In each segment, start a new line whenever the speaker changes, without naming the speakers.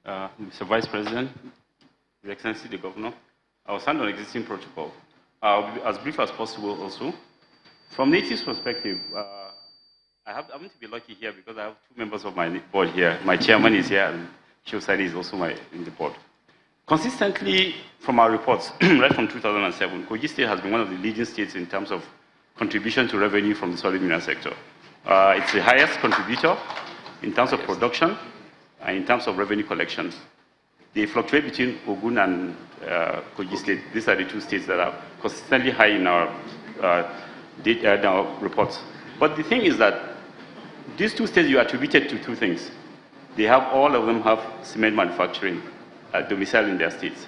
Mr. Vice President, His Excellency the Governor, I will stand on existing protocol. I'll be as brief as possible also. From NATIVE's perspective, I happen to be lucky here because I have two members of my board here. My chairman is here and Shosadi is also in the board. Consistently, from our reports, right from 2007, Kogi State has been one of the leading states in terms of contribution to revenue from the solid mineral sector. It's the highest contributor in terms of production and in terms of revenue collection. They fluctuate between Ogun and Kogi State. These are the two states that are consistently high in our reports. But the thing is that these two states you attributed to two things. All of them have cement manufacturing domicile in their states.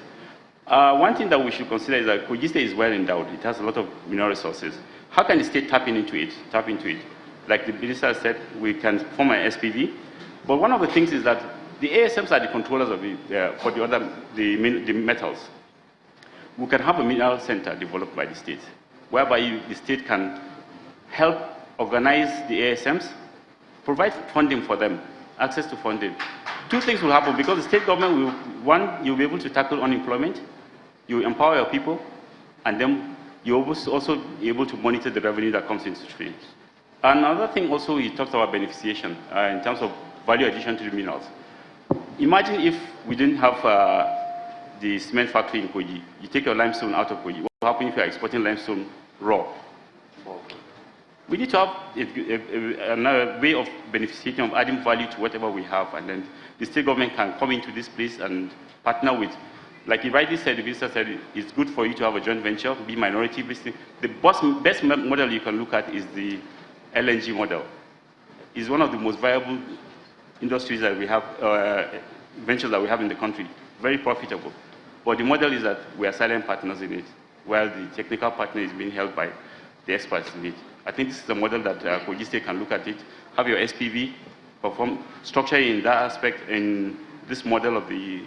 One thing that we should consider is that Kogi State is well endowed. It has a lot of mineral resources. How can the state tap into it? Like the minister said, we can form an SPV. But one of the things is that the ASMs are the controllers of for the metals. We can have a mineral center developed by the state, whereby the state can help organize the ASMs, provide funding for them, access to funding. Two things will happen because the state government will, one, you'll be able to tackle unemployment, you empower your people, and then you'll also be able to monitor the revenue that comes into trade. Another thing also, he talks about beneficiation in terms of value addition to the minerals. Imagine if we didn't have the cement factory in Kogi. You take your limestone out of Kogi. What will happen if you are exporting limestone raw? We need to have another way of beneficiating, of adding value to whatever we have, and then the state government can come into this place and partner with, like he rightly said, the minister said, it's good for you to have a joint venture, be minority business. The best model you can look at is the LNG model. It's one of the most viable industries that we have, ventures that we have in the country, very profitable. But the model is that we are silent partners in it, while the technical partner is being held by the experts in it. I think this is a model that Kogi State can look at it, have your SPV, perform structure in that aspect in this model of the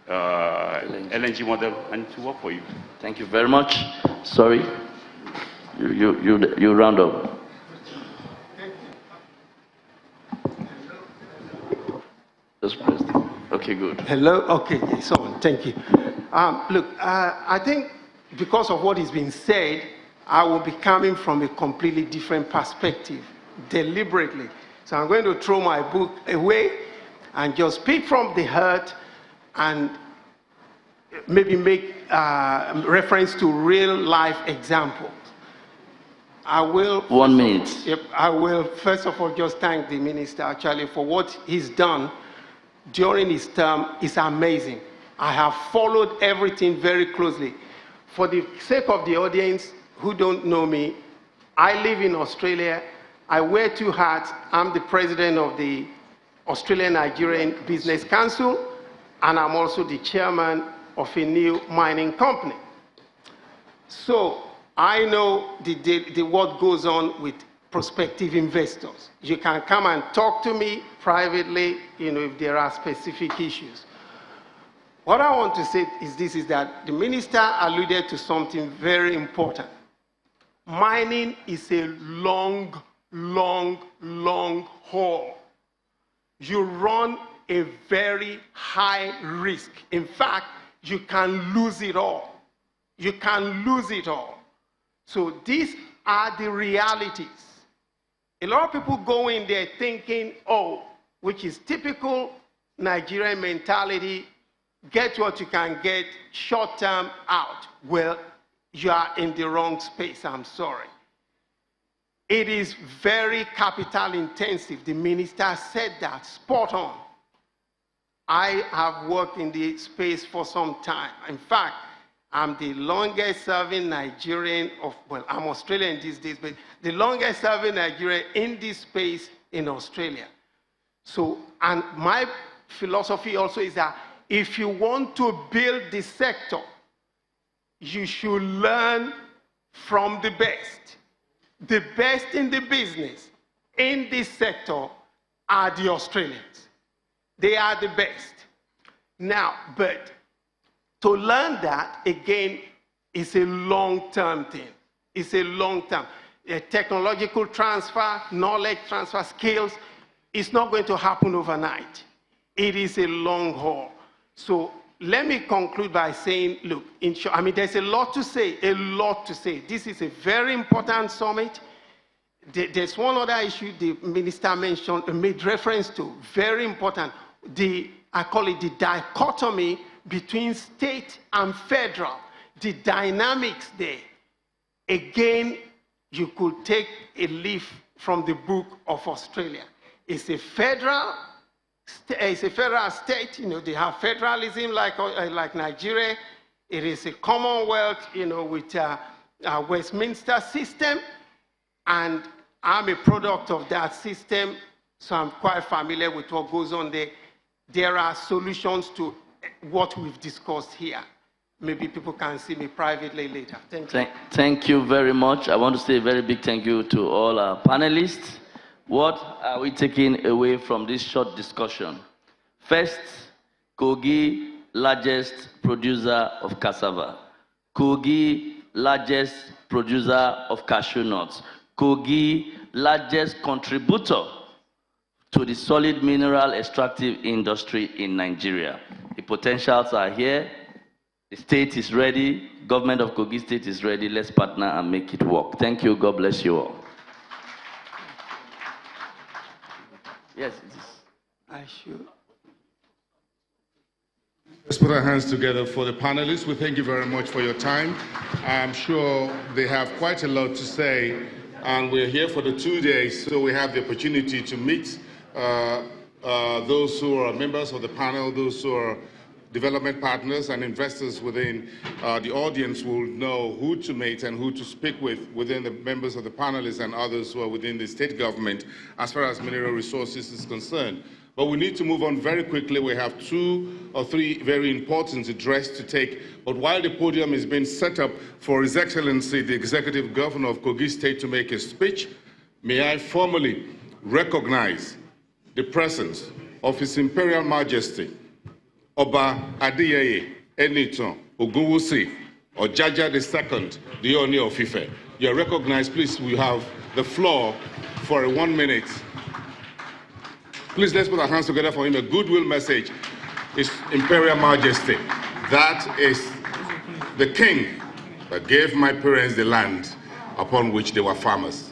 LNG model, and to work for you.
Thank you very much. Sorry, you round up. Okay, good.
Hello. Okay, so thank you. Look, I think because of what is being said, I will be coming from a completely different perspective, deliberately. So I'm going to throw my book away and just speak from the heart and maybe make reference to real life examples. I will.
1 minute.
Yep, I will first of all just thank the minister actually for what he's done during his term. Is amazing. I have followed everything very closely. For the sake of the audience who don't know me, I live in Australia. I wear two hats. I'm the president of the Australian Nigerian Business Council, and I'm also the chairman of a new mining company. So I know what goes on with prospective investors. You can come and talk to me privately, if there are specific issues. What I want to say is this, is that the minister alluded to something very important. Mining is a long haul. You run a very high risk. In fact, you can lose it all. You can lose it all. So these are the realities. A lot of people go in there thinking, which is typical Nigerian mentality, get what you can get, short term, out. Well, you are in the wrong space, I'm sorry. It is very capital intensive. The minister said that, spot on. I have worked in the space for some time. In fact, I'm the longest serving Nigerian I'm Australian these days, but the longest serving Nigerian in this space in Australia. So, and my philosophy also is that if you want to build the sector, you should learn from the best. The best in the business, in this sector, are the Australians. They are the best. Now, but to learn that, again, is a long-term thing. It's a long-term. Technological transfer, knowledge transfer, skills, it's not going to happen overnight. It is a long haul. So let me conclude by saying, look, in short, I mean, there's a lot to say, a lot to say. This is a very important summit. There's one other issue the minister mentioned, made reference to, very important. I call it the dichotomy between state and federal, the dynamics there. Again, you could take a leaf from the book of Australia. It's a federal state, you know, they have federalism like Nigeria. It is a commonwealth, you know, with a Westminster system, and I'm a product of that system, so I'm quite familiar with what goes on there. There are solutions to what we've discussed here. Maybe people can see me privately later. Thank you.
Thank you very much. I want to say a very big thank you to all our panelists. What are we taking away from this short discussion? First, Kogi, largest producer of cassava. Kogi, largest producer of cashew nuts. Kogi, largest contributor to the solid mineral extractive industry in Nigeria. The potentials are here. The state is ready. Government of Kogi State is ready. Let's partner and make it work. Thank you. God bless you all. Yes, it is.
I should.
Let's put our hands together for the panelists. We thank you very much for your time. I'm sure they have quite a lot to say, and we're here for the 2 days, so we have the opportunity to meet those who are members of the panel, those who are development partners and investors within the audience will know who to meet and who to speak with within the members of the panelists and others who are within the state government as far as mineral resources is concerned. But we need to move on very quickly. We have 2 or 3 very important addresses to take. But while the podium is being set up for His Excellency, the Executive Governor of Kogi State, to make a speech, may I formally recognize the presence of His Imperial Majesty, Oba Adeyeye Enitan Ogunwusi Ojaja II, the Ooni of Ife. You're recognized. Please, we have the floor for a 1 minute. Please, let's put our hands together for him. A goodwill message. His Imperial Majesty. That is the king that gave my parents the land upon which they were farmers.